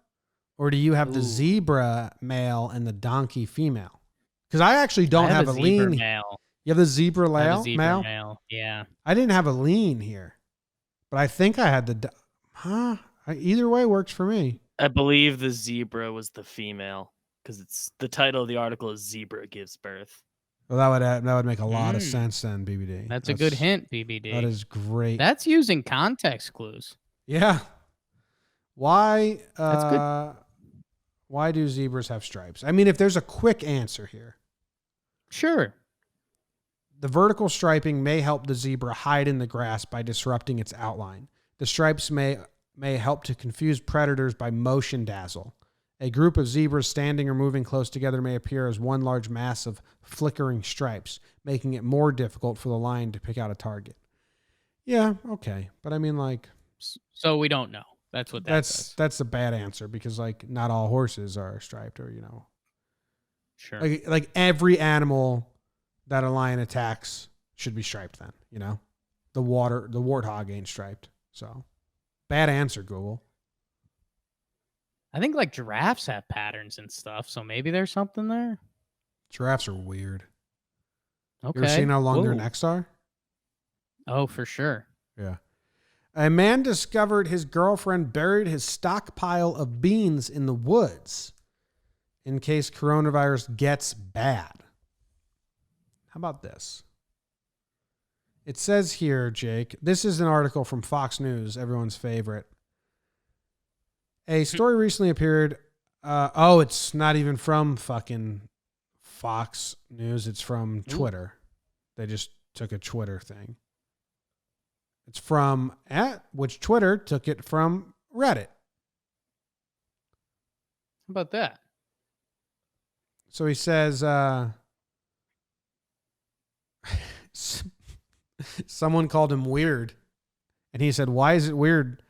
Or do you have the Ooh. zebra male and the donkey female? Because I actually don't I have a zebra lean. male. You have the zebra I have a male? zebra male. Yeah. I didn't have a lean here. But I think I had either way works for me. I believe the zebra was the female because it's the title of the article is "Zebra Gives Birth." Well, that would make a lot of sense then, BBD. That's a good hint, BBD. That is great. That's using context clues. Yeah. Why? That's good. Why do zebras have stripes? I mean, if there's a quick answer here, Sure. the vertical striping may help the zebra hide in the grass by disrupting its outline. The stripes may help to confuse predators by motion dazzle. A group of zebras standing or moving close together may appear as one large mass of flickering stripes, making it more difficult for the lion to pick out a target. Yeah, okay. But I mean, like... So we don't know. That's what that says. That's a bad answer because, like, not all horses are striped or, you know... Sure. Like every animal that a lion attacks should be striped then, you know? The warthog ain't striped. So, bad answer, Google. I think like giraffes have patterns and stuff, so maybe there's something there. Giraffes are weird. Okay. You ever seen how long their Whoa. necks are? Oh, for sure. Yeah. A man discovered his girlfriend buried his stockpile of beans in the woods in case coronavirus gets bad. How about this? It says here, Jake, this is an article from Fox News, everyone's favorite. A story recently appeared. It's not even from fucking Fox News. It's from Twitter. They just took a Twitter thing. It's from which Twitter took it from Reddit. How about that? So he says, someone called him weird. And he said, why is it weird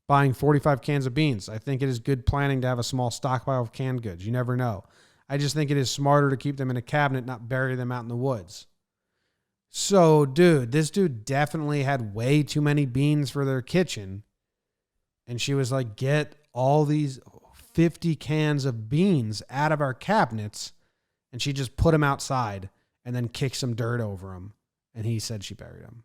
buying 45 cans of beans? I think it is good planning to have a small stockpile of canned goods. You never know. I just think it is smarter to keep them in a cabinet, not bury them out in the woods. So, dude, this dude definitely had way too many beans for their kitchen. And she was like, get all these 50 cans of beans out of our cabinets. And she just put them outside and then kicked some dirt over them. And he said she buried them.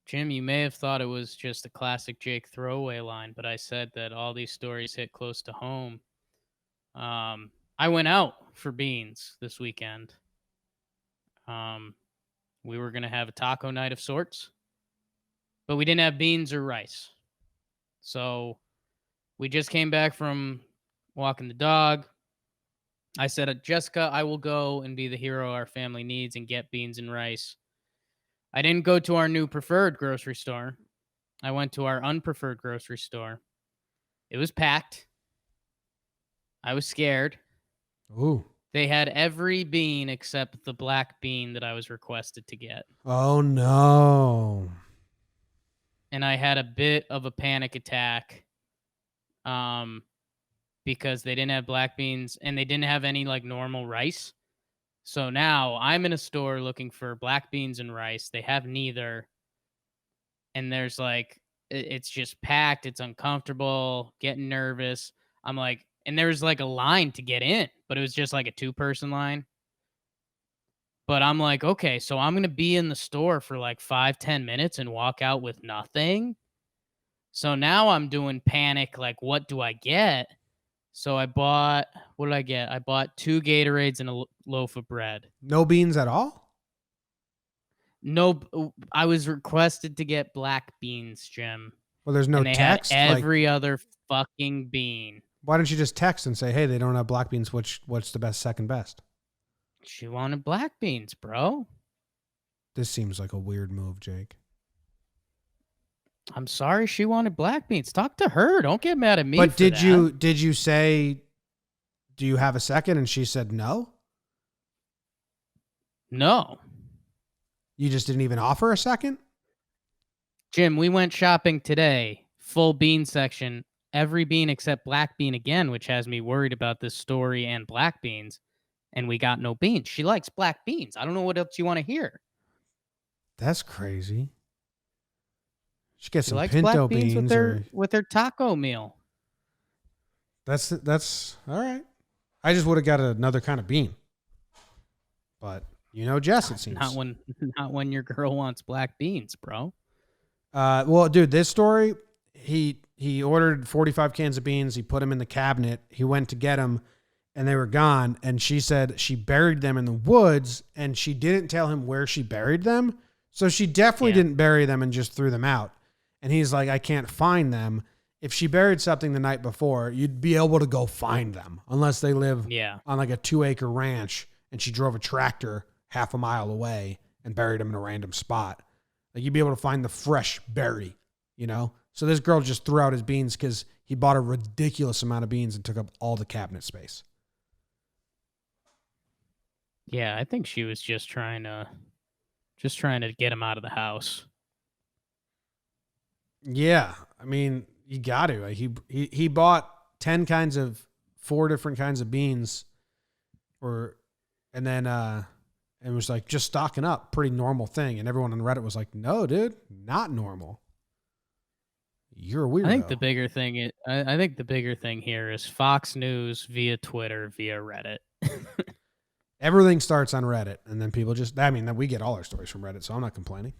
Jim, you may have thought it was just a classic Jake throwaway line, but I said that all these stories hit close to home. I went out for beans this weekend. We were going to have a taco night of sorts, but we didn't have beans or rice. So we just came back from walking the dog. I said, Jessica, I will go and be the hero our family needs and get beans and rice. I didn't go to our new preferred grocery store. I went to our unpreferred grocery store. It was packed. I was scared. Ooh. They had every bean except the black bean that I was requested to get. Oh, no. And I had a bit of a panic attack because they didn't have black beans and they didn't have any like normal rice. So now I'm in a store looking for black beans and rice. They have neither. And there's like, it's just packed. It's uncomfortable, getting nervous. I'm like, and there's like a line to get in, but it was just like a 2-person line. But I'm like, okay, so I'm going to be in the store for like 5-10 minutes and walk out with nothing. So now I'm doing panic. Like, what do I get? So I bought, what did I get? I bought 2 Gatorades and a loaf of bread. No beans at all? No, I was requested to get black beans, Jim. Well, there's no and they text. had every other fucking bean. Why don't you just text and say, hey, they don't have black beans. What's the best, second best? She wanted black beans, bro. This seems like a weird move, Jake. I'm sorry she wanted black beans. Talk to her. Don't get mad at me. But for did that. you say, do you have a second? And she said no? No. You just didn't even offer a second? Jim, we went shopping today. Full bean section. Every bean except black bean again, which has me worried about this story and black beans. And we got no beans. She likes black beans. I don't know what else you want to hear. That's crazy. She gets She some likes pinto black beans beans with her taco meal. That's all right. I just would have got another kind of bean. But you know, Jess, it seems. Not when your girl wants black beans, bro. Well, dude, this story, he ordered 45 cans of beans. He put them in the cabinet. He went to get them, and they were gone. And she said she buried them in the woods, and she didn't tell him where she buried them. So she definitely didn't bury them and just threw them out. And he's like, I can't find them. If she buried something the night before, you'd be able to go find them, unless they live on like a 2-acre ranch and she drove a tractor half a mile away and buried them in a random spot. Like, you'd be able to find the fresh berry, you know? So this girl just threw out his beans because he bought a ridiculous amount of beans and took up all the cabinet space. Yeah, I think she was just trying to get him out of the house. Yeah, I mean, you got to. He bought 4 different kinds of beans, and was like, just stocking up, pretty normal thing. And everyone on Reddit was like, no, dude, not normal. You're a weirdo. I think the bigger thing here is Fox News via Twitter via Reddit. Everything starts on Reddit, and then people we get all our stories from Reddit, so I'm not complaining.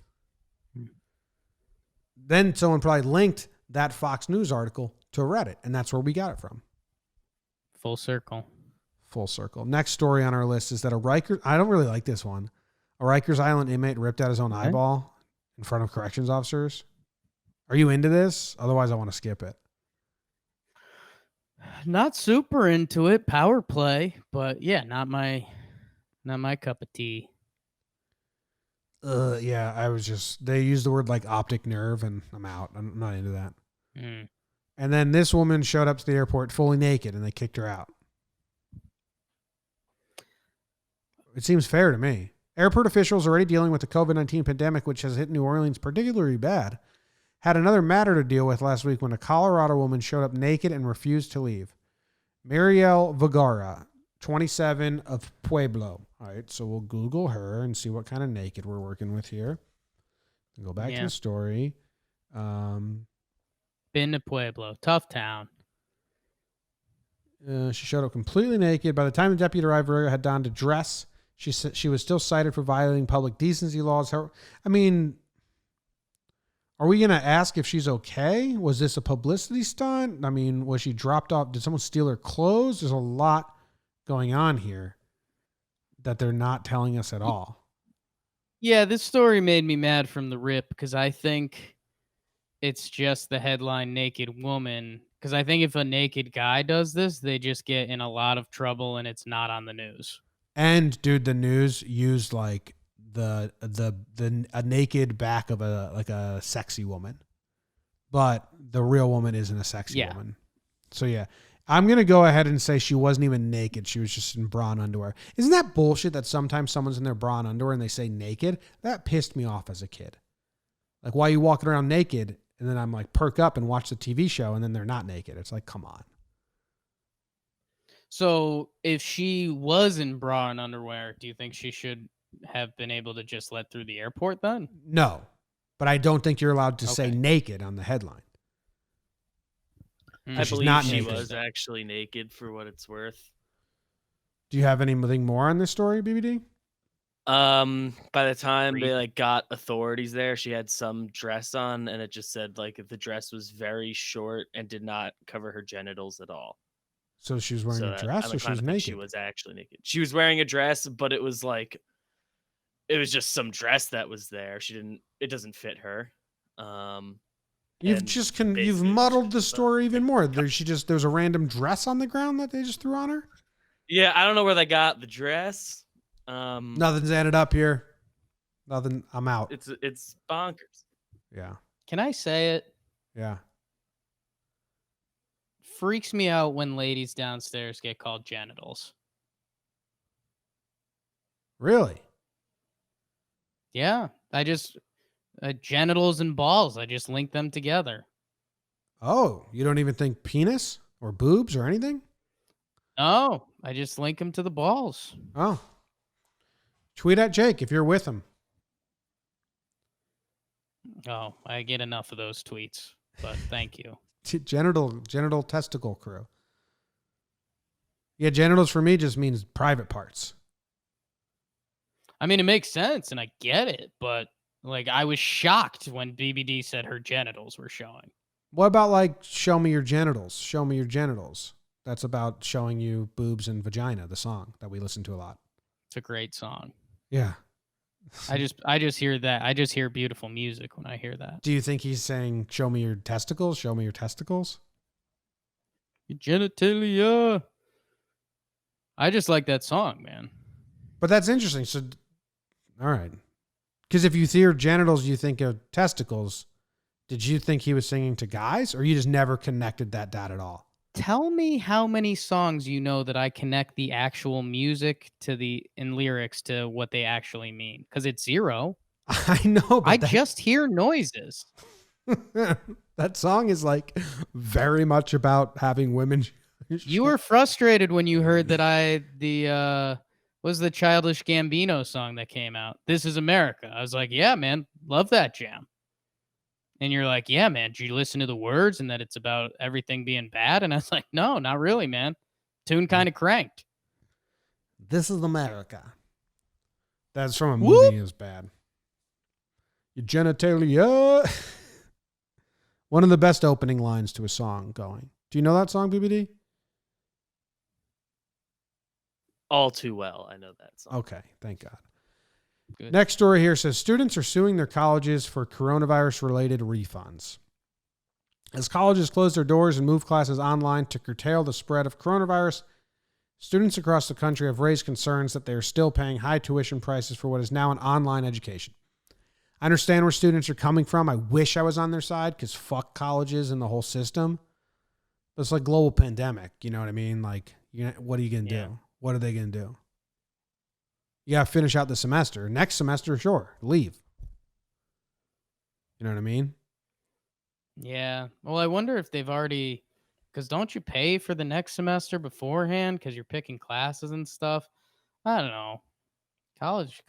Then someone probably linked that Fox News article to Reddit, and that's where we got it from. Full circle. Next story on our list is that I don't really like this one. A Rikers Island inmate ripped out his own eyeball in front of corrections officers. Are you into this? Otherwise, I want to skip it. Not super into it. Power play, but yeah, not my cup of tea. Yeah, they used the word like optic nerve, and I'm out. I'm not into that. And then this woman showed up to the airport fully naked, and they kicked her out. It seems fair to me. Airport officials already dealing with the COVID-19 pandemic, which has hit New Orleans particularly bad, had another matter to deal with last week when a Colorado woman showed up naked and refused to leave. Marielle Vergara, 27, of Pueblo. All right, so we'll Google her and see what kind of naked we're working with here. Go back to the story. Been to Pueblo. Tough town. She showed up completely naked. By the time the deputy arrived, Vergara had donned a dress. She said she was still cited for violating public decency laws. I mean, Are we going to ask if she's okay? Was this a publicity stunt? I mean, was she dropped off? Did someone steal her clothes? There's a lot going on here that they're not telling us at all. Yeah, this story made me mad from the rip because I think it's just the headline naked woman. Because I think if a naked guy does this, they just get in a lot of trouble and it's not on the news. And dude, the news used like a naked back of a sexy woman, but the real woman isn't a sexy woman. So yeah, I'm going to go ahead and say she wasn't even naked. She was just in bra and underwear. Isn't that bullshit that sometimes someone's in their bra and underwear and they say naked? That pissed me off as a kid. Like, why are you walking around naked? And then I'm like, perk up and watch the TV show and then they're not naked. It's like, come on. So if she was in bra and underwear, do you think she should have been able to just let through the airport then? No, but I don't think you're allowed to say naked on the headline. I She's believe not she naked. was actually naked for what it's worth. Do you have anything more on this story, BBD? By the time they like got authorities there, she had some dress on, and it just said like the dress was very short and did not cover her genitals at all. So she was wearing a dress, or she was naked? She was actually naked. She was wearing a dress, but it was just some dress that was there. It doesn't fit her. You've muddled the story even more. There's a random dress on the ground that they just threw on her. Yeah, I don't know where they got the dress. Nothing's added up here. Nothing. I'm out. It's bonkers. Yeah. Can I say it? Yeah. Freaks me out when ladies downstairs get called genitals. Really? Yeah. Genitals and balls. I just link them together. Oh, you don't even think penis or boobs or anything? No, I just link them to the balls. Oh. Tweet at Jake if you're with him. Oh, I get enough of those tweets, but thank you. Genital testicle crew. Yeah, genitals for me just means private parts. I mean, it makes sense and I get it, but like I was shocked when BBD said her genitals were showing. What about like show me your genitals? Show me your genitals. That's about showing you boobs and vagina, the song that we listen to a lot. It's a great song. Yeah. I just hear that. I just hear beautiful music when I hear that. Do you think he's saying show me your testicles? Show me your testicles? Your genitalia. I just like that song, man. But that's interesting. So, all right. Because if you hear genitals, you think of testicles. Did you think he was singing to guys, or you just never connected that dot at all? Tell me how many songs you know that I connect the actual music to in lyrics to what they actually mean. Because it's zero. I know. But just hear noises. That song is like very much about having women. You were frustrated when you heard that was the Childish Gambino song that came out. This Is America. I was like, yeah, man, love that jam. And you're like, yeah, man, did you listen to the words and that it's about everything being bad? And I was like, no, not really, man. Tune kind of cranked. This Is America. That's from a movie is bad. Your genitalia. One of the best opening lines to a song going. Do you know that song, BBD? All too well. I know that song. Okay, thank God. Good. Next story here says students are suing their colleges for coronavirus-related refunds. As colleges close their doors and move classes online to curtail the spread of coronavirus, students across the country have raised concerns that they are still paying high tuition prices for what is now an online education. I understand where students are coming from. I wish I was on their side because fuck colleges and the whole system. But it's like global pandemic. You know what I mean? Like, what are you going to do? What are they going to do? You got to finish out the semester. Next semester, sure, leave. You know what I mean? Yeah. Well, I wonder if they've already, because don't you pay for the next semester beforehand because you're picking classes and stuff? I don't know. College.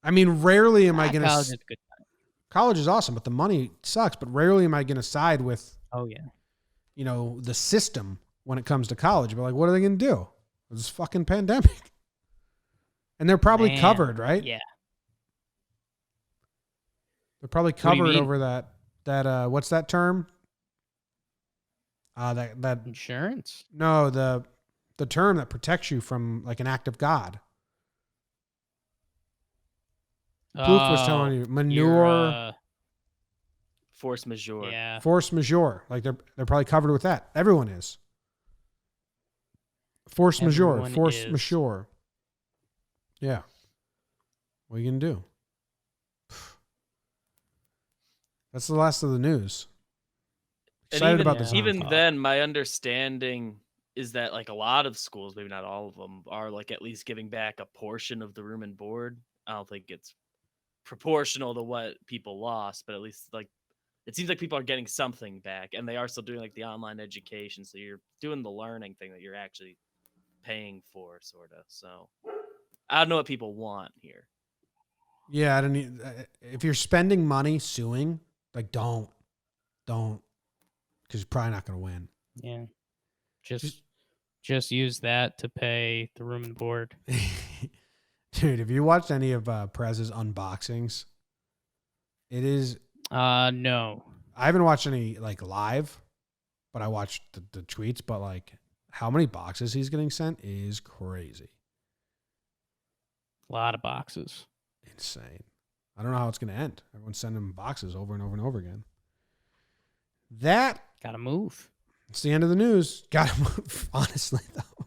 I mean, rarely am I going College is good. College is awesome, but the money sucks. But rarely am I going to side with, the system when it comes to college. But like, what are they going to do? This fucking pandemic. And they're probably covered, right? Yeah. They're probably do you covered mean? over that what's that term? That Insurance? no, the term that protects you from like an act of God. Poof was telling you manure, Force majeure. Yeah. force majeure. Like they're probably covered with that. Everyone is. Force majeure, Everyone force is. majeure. Yeah. What are you gonna do? That's the last of the news. Excited And about this. even then, my understanding is that like a lot of schools, maybe not all of them, are like at least giving back a portion of the room and board. I don't think it's proportional to what people lost, but at least like it seems like people are getting something back, and they are still doing like the online education. So you're doing the learning thing that you're actually paying for, sort of. So I don't know what people want here. Yeah, I don't need, if you're spending money suing, like don't, because you're probably not going to win. Yeah. Just use that to pay the room and board. Dude, have you watched any of Prez's unboxings? It is. No. I haven't watched any like live, but I watched the tweets. But like, how many boxes he's getting sent is crazy. A lot of boxes. Insane. I don't know how it's going to end. Everyone's sending him boxes over and over and over again. That Gotta move. It's the end of the news. Got to move, honestly, though.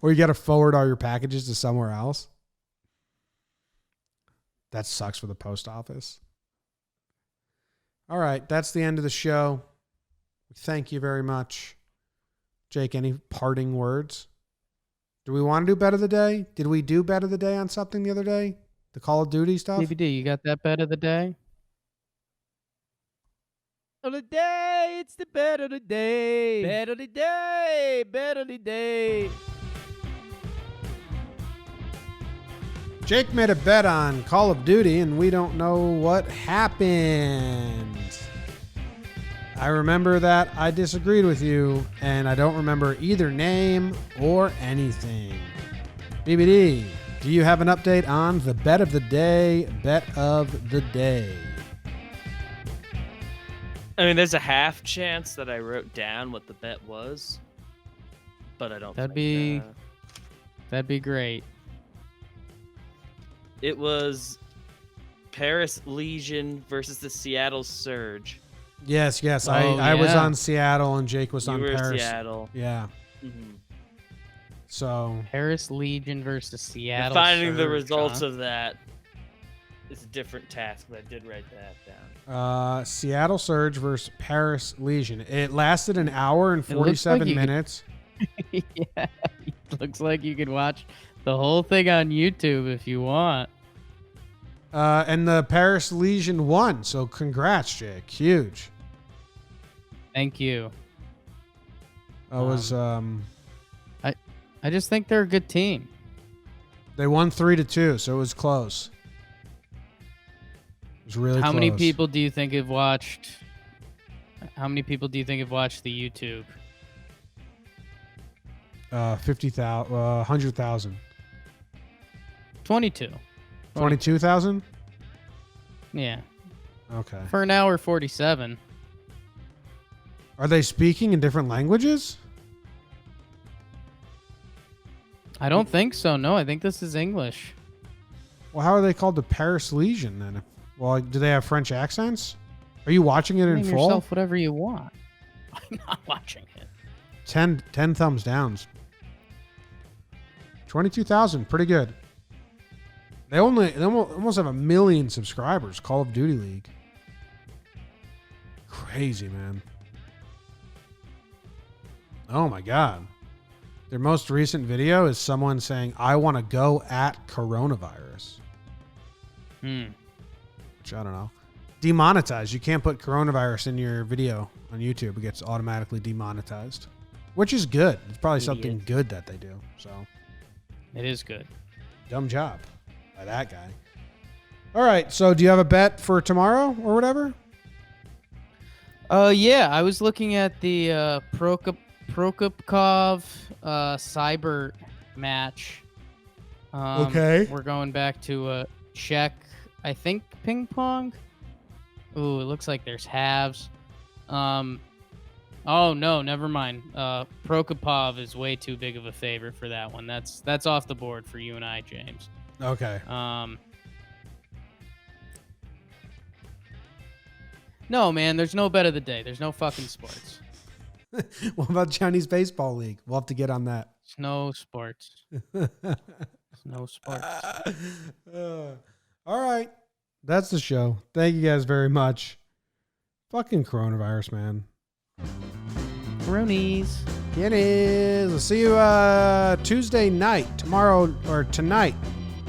Or you got to forward all your packages to somewhere else. That sucks for the post office. All right, that's the end of the show. Thank you very much. Jake, any parting words? Do we want to do bet of the day? Did we do bet of the day on something the other day? The Call of Duty stuff? DVD, you got that bet of the day? of the day. It's the bet of the day. Bet of the day. Bet of the day. Jake made a bet on Call of Duty, and we don't know what happened. I remember that I disagreed with you, and I don't remember either name or anything. BBD, do you have an update on the bet of the day? Bet of the day. I mean, there's a half chance that I wrote down what the bet was, but I don't. That'd think, be great. It was Paris Legion versus the Seattle Surge. Yes. Oh, I was yeah. on Seattle, and Jake was You on were Paris. Seattle. Yeah. Mm-hmm. So Paris Legion versus Seattle. Finding the Surge, results huh? of that is a different task, but I did write that down. Seattle Surge versus Paris Legion. It lasted an hour and It looks like 47 you could- minutes. Yeah, it looks like you could watch the whole thing on YouTube if you want. And the Paris Legion won. So congrats, Jake. Huge. Thank you. I was I just think they're a good team. they won 3-2, so it was close. It was really How close. many people do you think have watched? How many people do you think have watched the YouTube? 50,000, 100,000. 22. 22,000? Yeah, Okay. for an hour 47. Are they speaking in different languages? I don't think so. No, I think this is English. Well, how are they called the Paris Legion then? Well, do they have French accents? Are you watching it in Name full? yourself whatever you want. I'm not watching it. 10 thumbs downs. 22,000, pretty good. They almost have 1 million subscribers. Call of Duty League. Crazy, man. Oh my god. Their most recent video is someone saying, "I want to go at coronavirus." Which I don't know. Demonetized. You can't put coronavirus in your video on YouTube. It gets automatically demonetized. Which is good. It's probably something good that they do. So, It is good. dumb job by that guy. All right. So, do you have a bet for tomorrow or whatever? Yeah, I was looking at the Prokopkov cyber match. Okay. We're going back to Czech, I think, ping pong. Ooh, it looks like there's halves. Oh no, never mind. Prokopov is way too big of a favorite for that one. That's off the board for you and I, James. Okay. No, man, there's no bet of the day. There's no fucking sports. What about Chinese Baseball League? We'll have to get on that. There's no sports. There's no sports. All right. That's the show. Thank you guys very much. Fucking coronavirus, man. Roonies. Guineas. We'll see you Tuesday night. Tomorrow or tonight,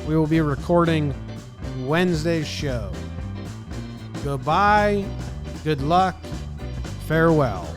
we will be recording Wednesday's show. Goodbye. Good luck. Farewell.